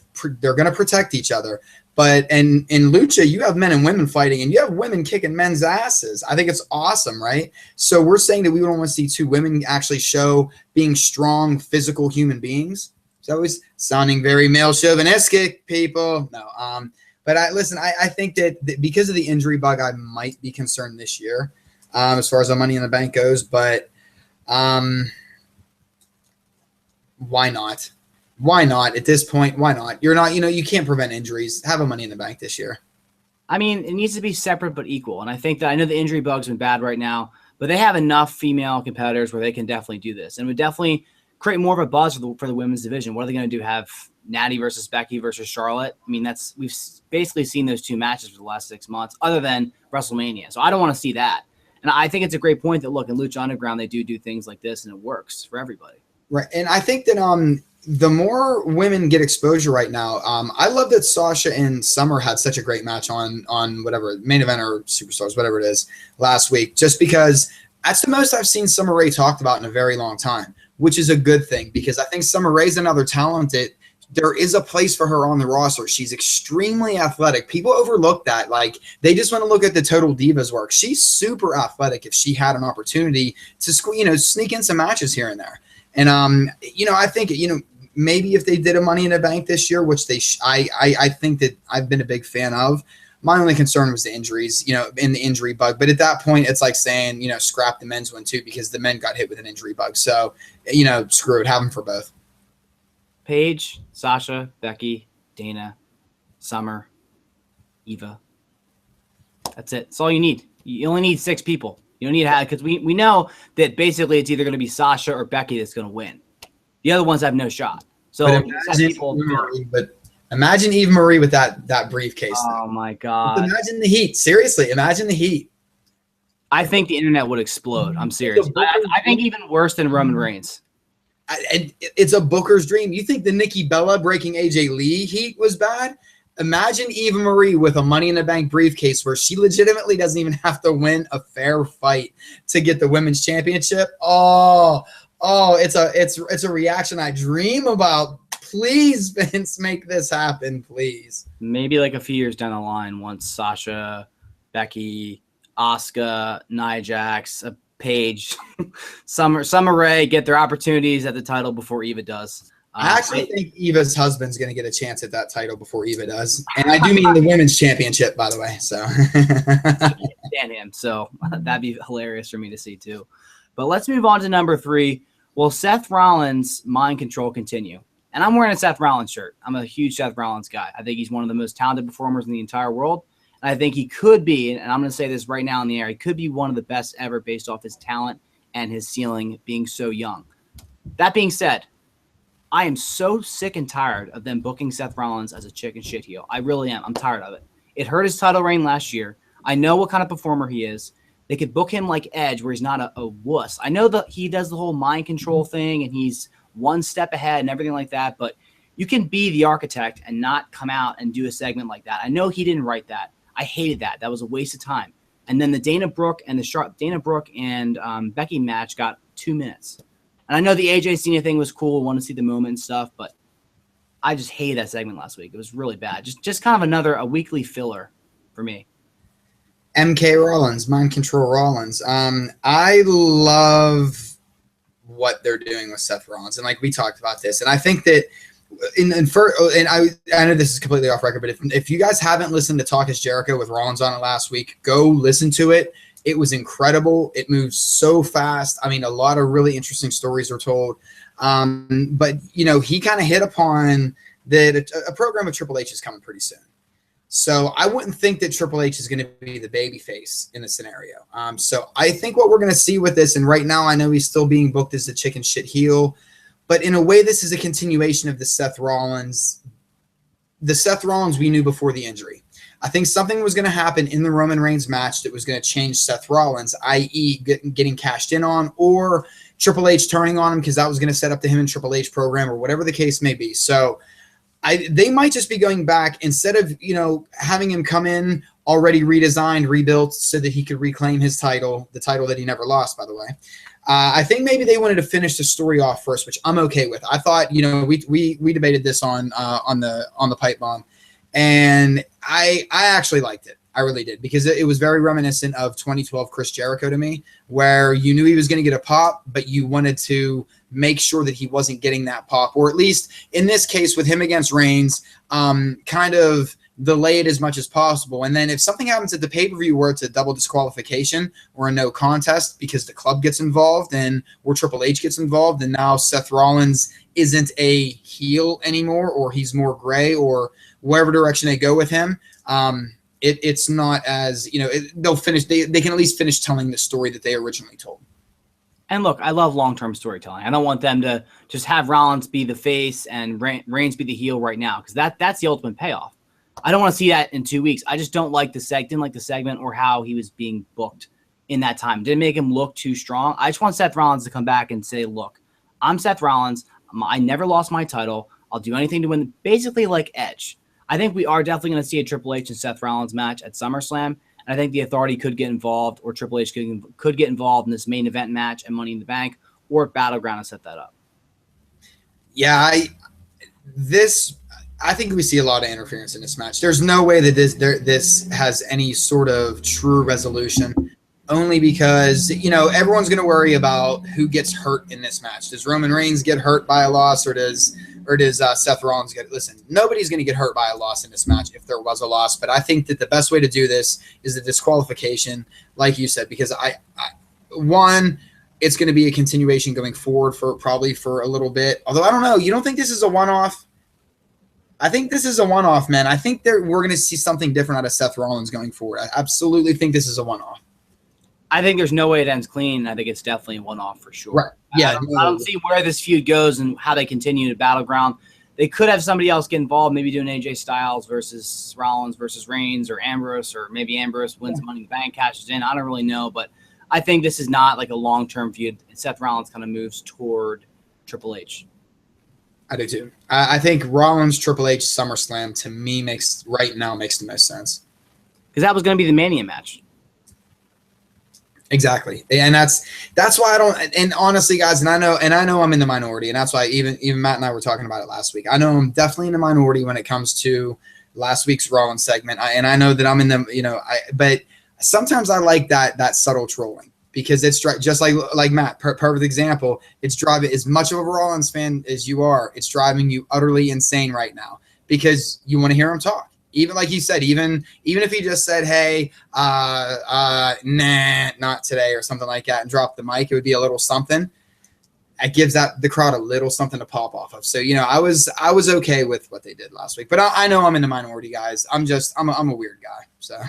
going to protect each other. But in Lucha, you have men and women fighting, and you have women kicking men's asses. I think it's awesome, right? So we're saying that we would want to see two women actually show being strong, physical human beings. It's always sounding very male chauvinistic, people. No, but I think that because of the injury bug, I might be concerned this year. as far as the Money in the Bank goes, but why not? Why not at this point? Why not? You're not, you can't prevent injuries. Have a Money in the Bank this year. I mean, it needs to be separate but equal. And I think that I know the injury bug's been bad right now, but they have enough female competitors where they can definitely do this. And would definitely create more of a buzz for the women's division. What are they going to do? Have Natty versus Becky versus Charlotte? I mean, we've basically seen those two matches for the last 6 months, other than WrestleMania. So I don't want to see that. And I think it's a great point that, look, in Lucha Underground, they do things like this, and it works for everybody. Right. And I think that the more women get exposure right now, I love that Sasha and Summer had such a great match on whatever, main event or Superstars, whatever it is, last week, just because that's the most I've seen Summer Rae talked about in a very long time, which is a good thing, because I think Summer Rae's another talent that there is a place for her on the roster. She's extremely athletic. People overlook that. Like, they just want to look at the Total Divas work. She's super athletic if she had an opportunity to sneak in some matches here and there. And, I think, maybe if they did a Money in the Bank this year, which I think that I've been a big fan of, my only concern was the injuries, in the injury bug. But at that point, it's like saying, scrap the men's one too, because the men got hit with an injury bug. So, screw it, have them for both. Paige, Sasha, Becky, Dana, Summer, Eva. That's it. That's all you need. You only need 6 people. You don't need to have, because we know that basically it's either going to be Sasha or Becky that's going to win. The other ones have no shot. So imagine Eve Marie with that briefcase. Oh my God. Imagine the heat. Seriously, imagine the heat. I think the internet would explode. I'm serious. I think even worse than Roman Reigns. It's a Booker's dream. You think the Nikki Bella breaking AJ Lee heat was bad? Imagine Eva Marie with a Money in the Bank briefcase where she legitimately doesn't even have to win a fair fight to get the women's championship. Oh, it's a reaction I dream about. Please, Vince, make this happen, please. Maybe like a few years down the line, once Sasha, Becky, Asuka, Nia Jax, Paige, Summer Rae get their opportunities at the title before Eva does. I actually think Eva's husband's going to get a chance at that title before Eva does. And I do mean the women's championship, by the way. So I can't stand him. So that'd be hilarious for me to see too. But let's move on to number 3. Will Seth Rollins' mind control continue? And I'm wearing a Seth Rollins shirt. I'm a huge Seth Rollins guy. I think he's one of the most talented performers in the entire world. And I think he could be, and I'm going to say this right now in the air, he could be one of the best ever based off his talent and his ceiling being so young. That being said, I am so sick and tired of them booking Seth Rollins as a chicken shit heel. I really am. I'm tired of it. It hurt his title reign last year. I know what kind of performer he is. They could book him like Edge, where he's not a wuss. I know that he does the whole mind control thing, and he's one step ahead and everything like that, but you can be the architect and not come out and do a segment like that. I know he didn't write that. I hated that. That was a waste of time. And then the Dana Brooke and Becky match got 2 minutes. And I know the AJ Cena thing was cool. Want to see the moment and stuff, but I just hated that segment last week. It was really bad. Just kind of a weekly filler for me. MK Rollins, Mind Control Rollins. I love what they're doing with Seth Rollins, and like we talked about this, and I think that I know this is completely off record, but if you guys haven't listened to Talk is Jericho with Rollins on it last week, go listen to it. It was incredible. It moves so fast. I mean, a lot of really interesting stories were told. But he kind of hit upon that a program with Triple H is coming pretty soon. So I wouldn't think that Triple H is going to be the babyface in the scenario. So I think what we're going to see with this, and right now I know he's still being booked as a chicken shit heel, but in a way this is a continuation of the Seth Rollins we knew before the injury. I think something was going to happen in the Roman Reigns match that was going to change Seth Rollins, i.e. getting cashed in on, or Triple H turning on him because that was going to set up the him and Triple H program, or whatever the case may be. So they might just be going back, instead of, having him come in already redesigned, rebuilt so that he could reclaim his title, the title that he never lost, by the way. I think maybe they wanted to finish the story off first, which I'm okay with. I thought, we debated this on the pipe bomb, and I actually liked it. I really did, because it was very reminiscent of 2012 Chris Jericho to me, where you knew he was going to get a pop, but you wanted to make sure that he wasn't getting that pop, or at least in this case with him against Reigns, kind of delay it as much as possible. And then if something happens at the pay-per-view where it's a double disqualification or a no contest because the club gets involved and or Triple H gets involved, and now Seth Rollins isn't a heel anymore, or he's more gray, or wherever direction they go with him, it's not as, they'll finish. They can at least finish telling the story that they originally told. And look, I love long-term storytelling. I don't want them to just have Rollins be the face and Reigns be the heel right now, because that's the ultimate payoff. I don't want to see that in 2 weeks. I just don't like didn't like the segment or how he was being booked in that time. Didn't make him look too strong. I just want Seth Rollins to come back and say, look, I'm Seth Rollins. I never lost my title. I'll do anything to win. Basically like Edge. I think we are definitely going to see a Triple H and Seth Rollins match at SummerSlam. And I think the Authority could get involved, or Triple H could get involved in this main event match and Money in the Bank, or Battleground and set that up. Yeah, I think we see a lot of interference in this match. There's no way that this has any sort of true resolution, only because, everyone's going to worry about who gets hurt in this match. Does Roman Reigns get hurt by a loss, or does Seth Rollins get – listen, nobody's going to get hurt by a loss in this match if there was a loss, but I think that the best way to do this is the disqualification, like you said, because one, it's going to be a continuation going forward for a little bit. Although I don't know. You don't think this is a one-off? I think this is a one-off, man. I think we're going to see something different out of Seth Rollins going forward. I absolutely think this is a one-off. I think there's no way it ends clean. I think it's definitely a one-off for sure. Right. Yeah. I don't see where this feud goes and how they continue to Battleground. They could have somebody else get involved, maybe doing AJ Styles versus Rollins versus Reigns, or Ambrose, or maybe Ambrose wins Money in the Bank, cashes in. I don't really know, but I think this is not like a long-term feud. Seth Rollins kind of moves toward Triple H. I do too. I think Rollins Triple H SummerSlam to me makes the most sense. Because that was going to be the Mania match. Exactly. And that's why I don't, and honestly, guys, and I know I'm in the minority, and that's why even Matt and I were talking about it last week. I know I'm definitely in the minority when it comes to last week's Rollins segment. And I know that I'm in the, but sometimes I like that subtle trolling, because it's just like Matt, perfect example. It's driving, as much of a Rollins fan as you are, it's driving you utterly insane right now, because you want to hear him talk. Even like you said, even if he just said, hey, nah, not today, or something like that, and dropped the mic, it would be a little something. It gives the crowd a little something to pop off of. So, I was okay with what they did last week, but I know I'm in the minority, guys. I'm a weird guy. So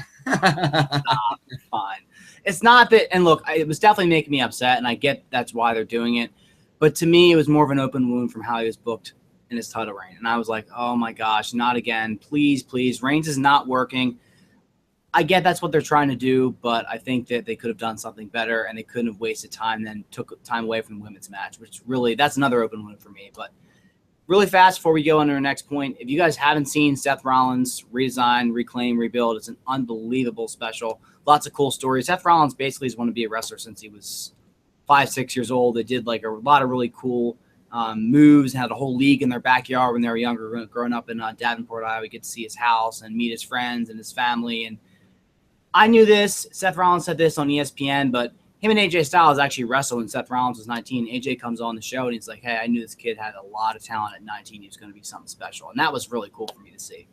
fine. It's not that, and look, it was definitely making me upset, and I get that's why they're doing it. But to me, it was more of an open wound from how he was booked in his title reign. And I was like, oh my gosh, not again. Please. Reigns is not working. I get that's what they're trying to do, but I think that they could have done something better, and they couldn't have wasted time, then took time away from the women's match, which really, that's another open wound for me. But really fast before we go on to our next point, if you guys haven't seen Seth Rollins Redesign, Reclaim, Rebuild, it's an unbelievable special. Lots of cool stories. Seth Rollins basically has wanted to be a wrestler since he was 5-6 years old. They did like a lot of really cool moves, and had a whole league in their backyard when they were younger, growing up in Davenport, Iowa. We get to see his house and meet his friends and his family. And I knew this. Seth Rollins said this on ESPN, but him and AJ Styles actually wrestled when Seth Rollins was 19. AJ comes on the show, and he's like, hey, I knew this kid had a lot of talent at 19. He was going to be something special. And that was really cool for me to see.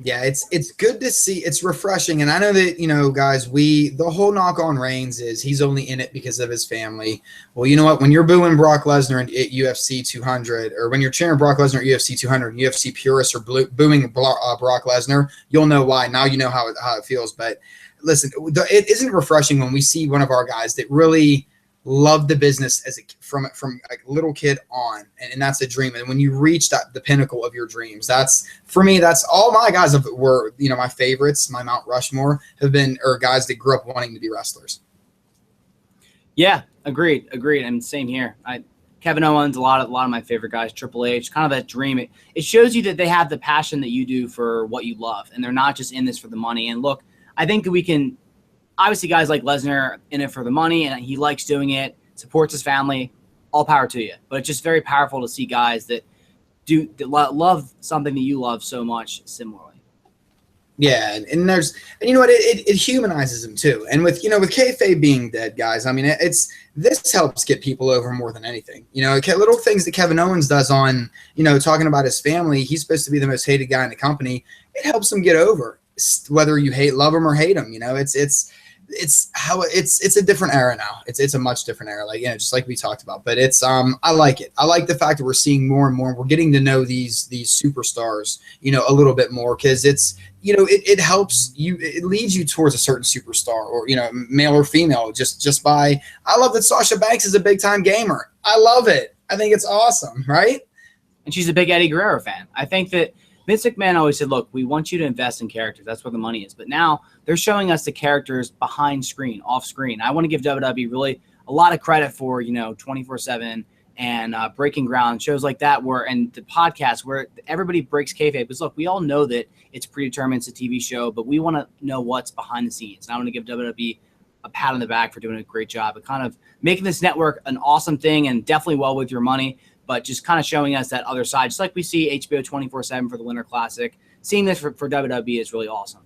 Yeah, it's good to see. It's refreshing. And I know that, guys, the whole knock on Reigns is he's only in it because of his family. Well, you know what? When you're booing Brock Lesnar at UFC 200, or when you're cheering Brock Lesnar at UFC 200, UFC purists are booing Brock Lesnar, you'll know why. Now you know how it feels. But listen, it isn't refreshing when we see one of our guys that really loved the business from a little kid on, and that's a dream. And when you reach the pinnacle of your dreams, that's all my guys were, my favorites, my Mount Rushmore have been, or guys that grew up wanting to be wrestlers. Yeah, agreed. And same here. Kevin Owens, a lot of my favorite guys, Triple H, kind of that dream. It shows you that they have the passion that you do for what you love, and they're not just in this for the money. And look, I think that we can. Obviously, guys like Lesnar in it for the money, and he likes doing it, supports his family, all power to you. But it's just very powerful to see guys that love something that you love so much similarly. Yeah, and there's, and you know what, it humanizes him too. And with, you know, with kayfabe being dead, guys, I mean, it's, this helps get people over more than anything. You know, little things that Kevin Owens does on, you know, talking about his family. He's supposed to be the most hated guy in the company. It helps him get over, whether you love him or hate him. You know, it's a different era now. It's a much different era, like, you know, just like we talked about. But it's I like it. I like the fact that we're seeing more and more. We're getting to know these superstars, you know, a little bit more, because it's, you know, it helps you. It leads you towards a certain superstar, or, you know, male or female, just by. I love that Sasha Banks is a big time gamer. I love it. I think it's awesome, right? And she's a big Eddie Guerrero fan. I think that Vince McMahon always said, look, we want you to invest in characters. That's where the money is. But now they're showing us the characters behind screen, off screen. I want to give WWE really a lot of credit for, you know, 24/7 and Breaking Ground, shows like that, and the podcast where everybody breaks kayfabe. Because look, we all know that it's predetermined, it's a TV show, but we want to know what's behind the scenes. And I want to give WWE a pat on the back for doing a great job of kind of making this network an awesome thing, and definitely well with your money, but just kind of showing us that other side. Just like we see HBO 24/7 for the Winter Classic, seeing this for WWE is really awesome.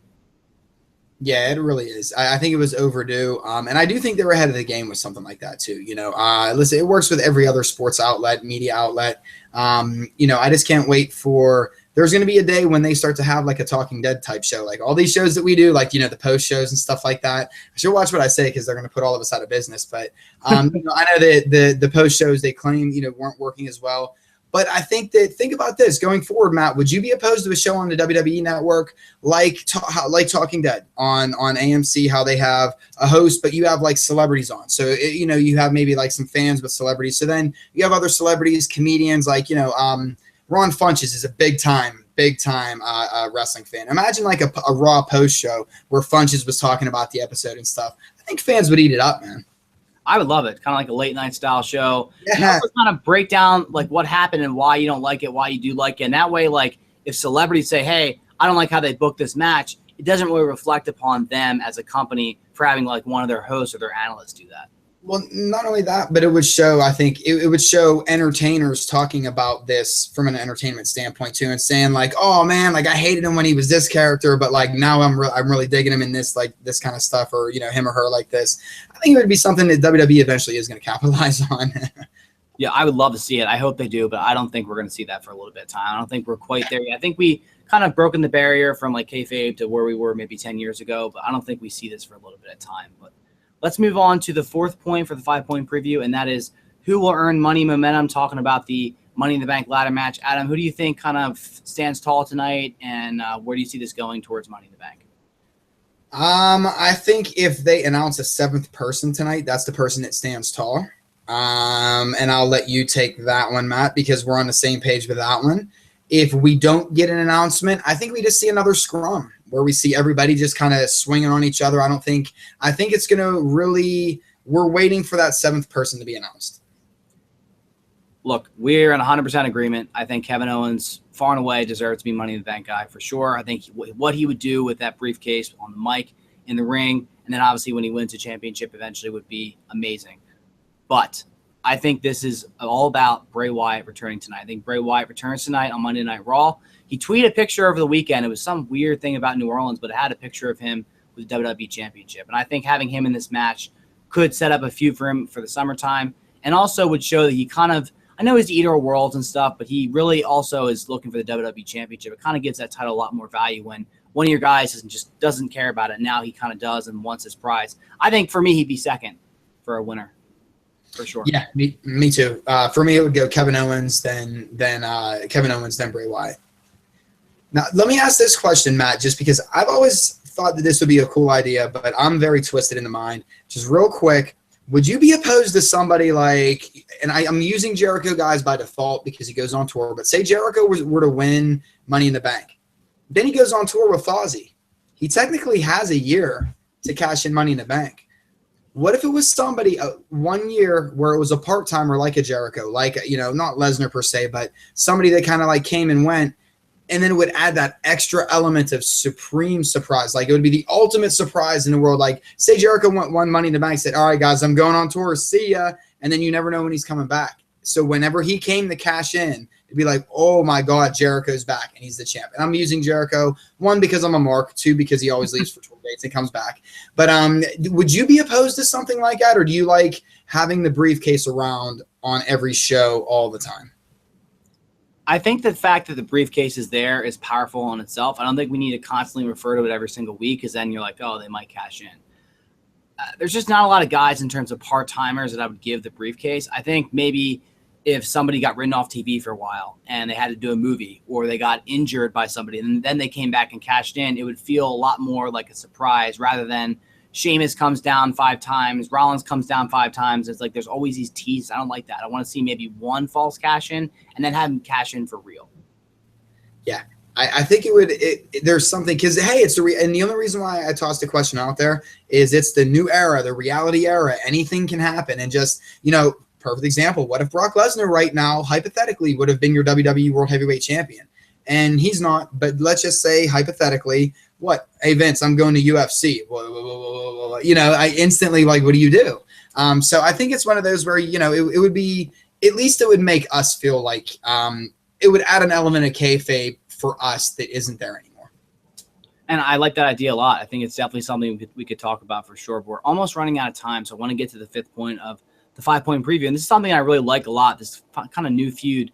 Yeah, it really is. I think it was overdue. And I do think they were ahead of the game with something like that too. You know, listen, it works with every other sports outlet, media outlet. You know, I just can't wait for, there's going to be a day when they start to have like a Talking Dead type show, like all these shows that we do, like, you know, the post shows and stuff like that. I should watch what I say, because they're going to put all of us out of business. But you know, I know that the post shows they claim, you know, weren't working as well. But I think about this going forward, Matt. Would you be opposed to a show on the WWE Network like Talking Dead on AMC? How they have a host, but you have like celebrities on. So you know, you have maybe like some fans with celebrities. So then you have other celebrities, comedians, like, you know, Ron Funches is a big time wrestling fan. Imagine like a Raw post show where Funches was talking about the episode and stuff. I think fans would eat it up, man. I would love it. Kind of like a late night style show. Yeah. And also kind of break down like what happened and why you don't like it, why you do like it. And that way, like if celebrities say, hey, I don't like how they booked this match, it doesn't really reflect upon them as a company for having like one of their hosts or their analysts do that. Well, not only that, but it would show, I think it would show entertainers talking about this from an entertainment standpoint too, and saying like, oh man, like I hated him when he was this character, but like now I'm really digging him in this, like this kind of stuff, or, you know, him or her like this. I think it would be something that WWE eventually is going to capitalize on. Yeah, I would love to see it. I hope they do, but I don't think we're going to see that for a little bit of time. I don't think we're quite there yet. I think we kind of broken the barrier from like kayfabe to where we were maybe 10 years ago, but I don't think we see this for a little bit of time. But let's move on to the fourth point for the 5-point preview, and that is who will earn money momentum, talking about the Money in the Bank ladder match. Adam, who do you think kind of stands tall tonight, and where do you see this going towards Money in the Bank? I think if they announce a seventh person tonight, that's the person that stands tall. And I'll let you take that one, Matt, because we're on the same page with that one. If we don't get an announcement, I think we just see another scrum where we see everybody just kind of swinging on each other. I think it's going to really, we're waiting for that seventh person to be announced. Look, we're in 100% agreement. I think Kevin Owens far and away deserves to be Money in the Bank guy for sure. I think what he would do with that briefcase on the mic, in the ring, and then obviously when he wins a championship eventually would be amazing. But I think this is all about Bray Wyatt returning tonight. I think Bray Wyatt returns tonight on Monday Night Raw. He tweeted a picture over the weekend. It was some weird thing about New Orleans, but it had a picture of him with the WWE Championship. And I think having him in this match could set up a feud for him for the summertime, and also would show that he kind of, I know he's the eater of worlds and stuff, but he really also is looking for the WWE Championship. It kind of gives that title a lot more value when one of your guys just doesn't care about it. Now he kind of does and wants his prize. I think for me, he'd be second for a winner. For sure. Yeah, me too. For me, it would go Kevin Owens, then Bray Wyatt. Now, let me ask this question, Matt, just because I've always thought that this would be a cool idea, but I'm very twisted in the mind. Just real quick, would you be opposed to somebody like, and I'm using Jericho guys by default because he goes on tour, but say Jericho were to win Money in the Bank. Then he goes on tour with Fozzy. He technically has a year to cash in Money in the Bank. What if it was somebody 1 year where it was a part-timer like a Jericho, like, you know, not Lesnar per se, but somebody that kind of like came and went, and then it would add that extra element of supreme surprise. Like it would be the ultimate surprise in the world. Like say Jericho won Money in the Bank, said, all right, guys, I'm going on tour. See ya. And then you never know when he's coming back. So whenever he came to cash in, it'd be like, oh my God, Jericho's back and he's the champ. And I'm using Jericho, one, because I'm a mark, two, because he always leaves for tour dates and comes back. But would you be opposed to something like that? Or do you like having the briefcase around on every show all the time? I think the fact that the briefcase is there is powerful in itself. I don't think we need to constantly refer to it every single week, because then you're like, oh, they might cash in. There's just not a lot of guys in terms of part-timers that I would give the briefcase. I think maybe if somebody got written off TV for a while and they had to do a movie, or they got injured by somebody and then they came back and cashed in, it would feel a lot more like a surprise rather than Sheamus comes down 5 times, Rollins comes down 5 times. It's like there's always these teases. I don't like that. I want to see maybe one false cash in and then have him cash in for real. Yeah. I think it would. There's something, because hey, and the only reason why I tossed a question out there is it's the new era, the reality era. Anything can happen, and just perfect example. What if Brock Lesnar right now hypothetically would have been your WWE World Heavyweight Champion, and he's not? But let's just say hypothetically, what? Hey Vince, I'm going to UFC. I instantly like, what do you do? So I think it's one of those where it would be, at least it would make us feel like it would add an element of kayfabe for us that isn't there anymore. And I like that idea a lot. I think it's definitely something we could talk about for sure. But we're almost running out of time, so I want to get to the 5th point of the 5-point preview. And this is something I really like a lot, this kind of new feud.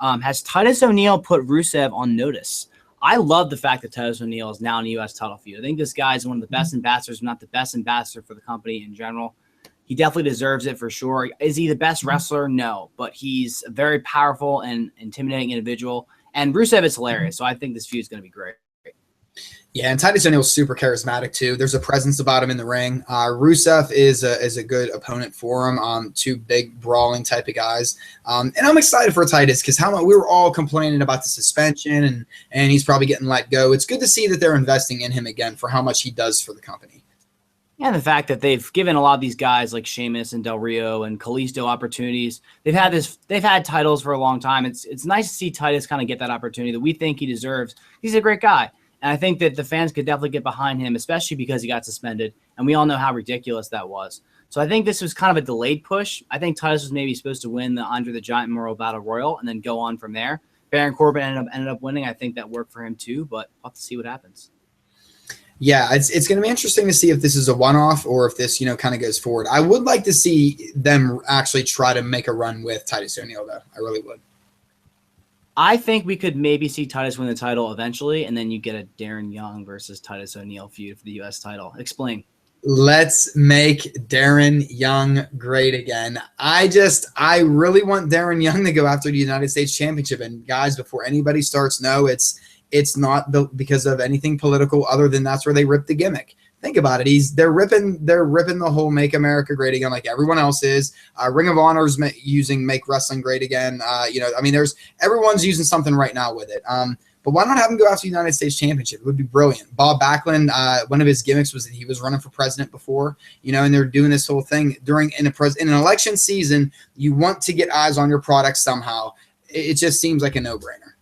Has Titus O'Neil put Rusev on notice? I love the fact that Titus O'Neil is now in the U.S. title feud. I think this guy is one of the best ambassadors, if not the best ambassador for the company in general. He definitely deserves it for sure. Is he the best wrestler? No, but he's a very powerful and intimidating individual. And Rusev is hilarious, so I think this feud is going to be great. Yeah, and Titus O'Neil is super charismatic too. There's a presence about him in the ring. Rusev is a good opponent for him. 2 big brawling type of guys. And I'm excited for Titus, because we were all complaining about the suspension and he's probably getting let go. It's good to see that they're investing in him again for how much he does for the company. And the fact that they've given a lot of these guys like Sheamus and Del Rio and Kalisto opportunities. They've had titles for a long time. It's nice to see Titus kind of get that opportunity that we think he deserves. He's a great guy. And I think that the fans could definitely get behind him, especially because he got suspended. And we all know how ridiculous that was. So I think this was kind of a delayed push. I think Titus was maybe supposed to win the Andre the Giant Memorial Battle Royal and then go on from there. Baron Corbin ended up winning. I think that worked for him too, but we'll have to see what happens. Yeah, it's going to be interesting to see if this is a one-off or if this, kind of goes forward. I would like to see them actually try to make a run with Titus O'Neil, though. I really would. I think we could maybe see Titus win the title eventually, and then you get a Darren Young versus Titus O'Neil feud for the U.S. title. Explain. Let's make Darren Young great again. I really want Darren Young to go after the United States Championship. And guys, before anybody starts, no, it's not because of anything political, other than that's where they ripped the gimmick. Think about it. They're ripping the whole "Make America Great Again" like everyone else is. Ring of Honor's using "Make Wrestling Great Again." Everyone's using something right now with it. But why not have him go after the United States Championship? It would be brilliant. Bob Backlund, one of his gimmicks was that he was running for president before, and they're doing this whole thing in an election season. You want to get eyes on your product somehow. It just seems like a no-brainer.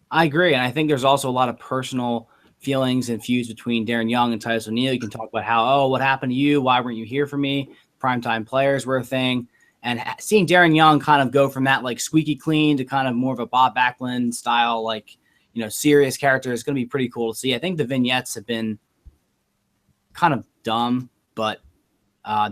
I agree, and I think there's also a lot of personal feelings and feuds between Darren Young and Titus O'Neil. You can talk about how, what happened to you? Why weren't you here for me? Primetime players were a thing. And seeing Darren Young kind of go from that like squeaky clean to kind of more of a Bob Backlund style, serious character is going to be pretty cool to see. I think the vignettes have been kind of dumb, but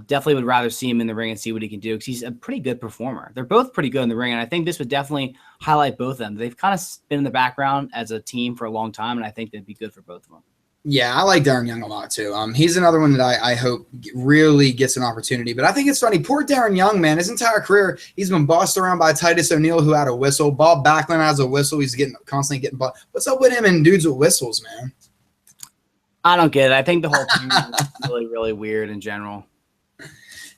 definitely would rather see him in the ring and see what he can do, because he's a pretty good performer. They're both pretty good in the ring, and I think this would definitely highlight both of them. They've kind of been in the background as a team for a long time, and I think that'd be good for both of them. Yeah, I like Darren Young a lot too. He's another one that I hope really gets an opportunity. But I think it's funny. Poor Darren Young, man. His entire career, he's been bossed around by Titus O'Neil, who had a whistle. Bob Backlund has a whistle. He's constantly getting bossed. What's up with him and dudes with whistles, man? I don't get it. I think the whole team is really, really weird in general.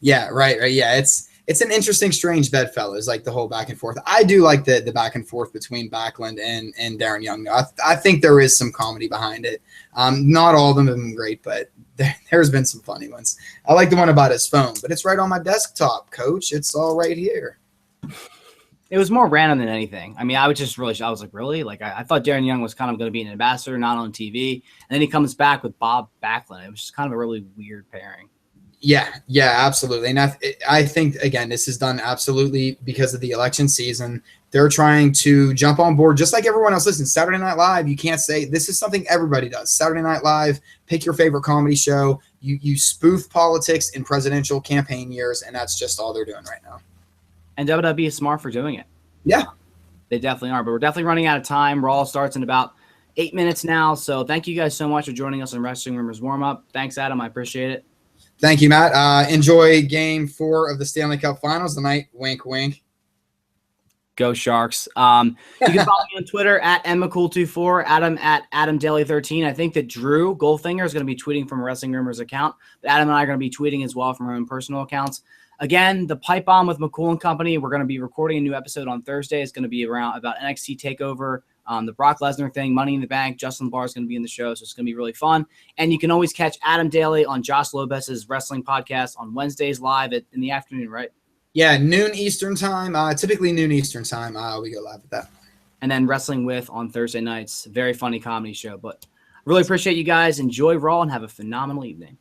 Yeah, right. Yeah, it's an interesting, strange bedfellows, like the whole back and forth. I do like the back and forth between Backlund and Darren Young. I think there is some comedy behind it. Not all of them have been great, but there's been some funny ones. I like the one about his phone, but it's right on my desktop, Coach. It's all right here. It was more random than anything. I mean, I was like, really? Like, I thought Darren Young was kind of going to be an ambassador, not on TV. And then he comes back with Bob Backlund. It was just kind of a really weird pairing. Yeah, absolutely. And I think, again, this is done absolutely because of the election season. They're trying to jump on board just like everyone else. Listen, Saturday Night Live, you can't say this is something everybody does. Saturday Night Live, pick your favorite comedy show. You spoof politics in presidential campaign years, and that's just all they're doing right now. And WWE is smart for doing it. Yeah. They definitely are. But we're definitely running out of time. Raw starts in about 8 minutes now. So thank you guys so much for joining us on Wrestling Rumors Warm-Up. Thanks, Adam. I appreciate it. Thank you, Matt. Enjoy Game 4 of the Stanley Cup Finals tonight. Wink, wink. Go Sharks. You can follow me on Twitter at McCool24, Adam at Adam Daley 13. I think that Drew Goldfinger is going to be tweeting from a Wrestling Rumors account, but Adam and I are going to be tweeting as well from our own personal accounts. Again, the Pipe Bomb with McCool and Company. We're going to be recording a new episode on Thursday. It's going to be about NXT TakeOver, the Brock Lesnar thing, Money in the Bank. Justin Barr is going to be in the show, so it's going to be really fun. And you can always catch Adam Daley on Josh Lopez's wrestling podcast on Wednesdays live in the afternoon, right? Yeah, noon Eastern time. Typically noon Eastern time. We go live with that. And then Wrestling With on Thursday nights. Very funny comedy show. But really appreciate you guys. Enjoy Raw and have a phenomenal evening.